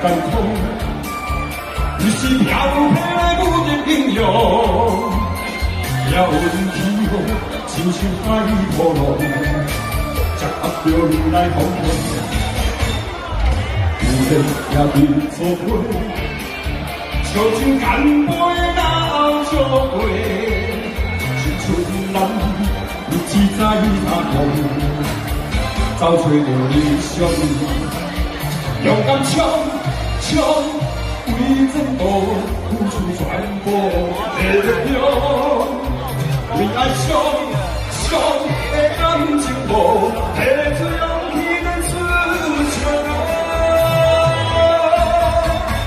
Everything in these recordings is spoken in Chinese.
干痛，你是漂泊的英雄，要有气候，亲像海波浪，才压着你来风浪。有人也对错过，笑像干杯老酒过，青春男你只知他梦，找找着理想。勇敢冲冲，为前途付出全部的力量。为爱上上的感情路，提出勇气咱出场。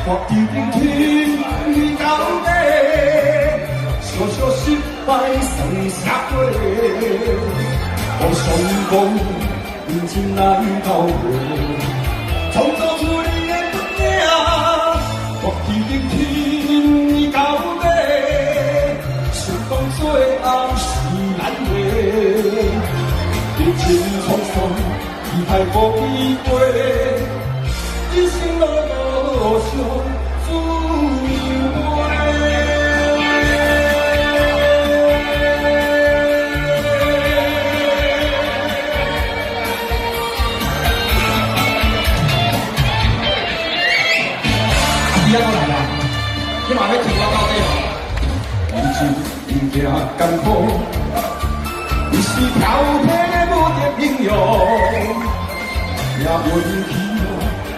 我一定听你到底，小小失败算啥货？我成功认真来到底。创造出你的本领，我一定听你到底。成功最后是难话，历经沧桑，遗害无机会，人生路路上自由飞。你要来啦！你嘛要听我到底哦。人生有行艰苦，你是漂泊的无敌英雄，也运气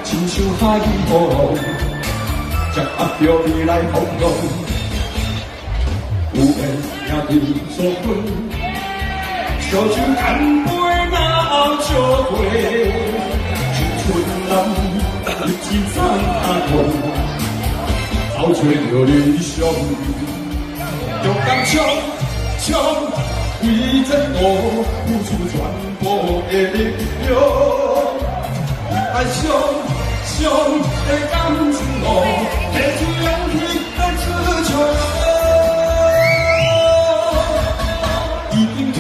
亲像海波浪，才压着未来风浪。有缘也对错过，笑像干杯老酒过，青春男日子怎啊过？找找着理想，勇敢冲冲，为前途付出全部的力量。爱上上的感情路，提出勇气来出场。一定听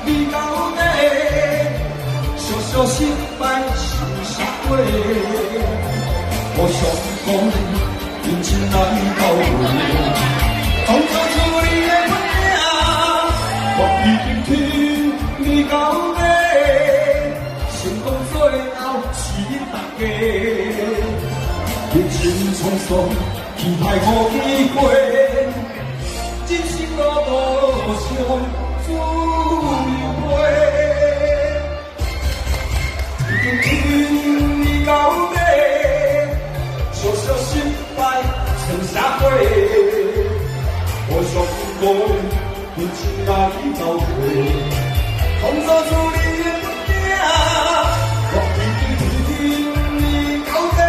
你到底，小小失败是啥货？我成功。认真来到底，创造出你的本领，我一定听你到底。成功最后是恁大家，历经沧桑，期待无机会，人生路路上自由飞。一定听你到底，小小失败算啥货？我成功认真来到底，创造出你的本领，我一定听你到底。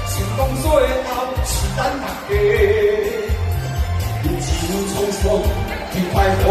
成功最后是咱大家，人生沧桑，期待无。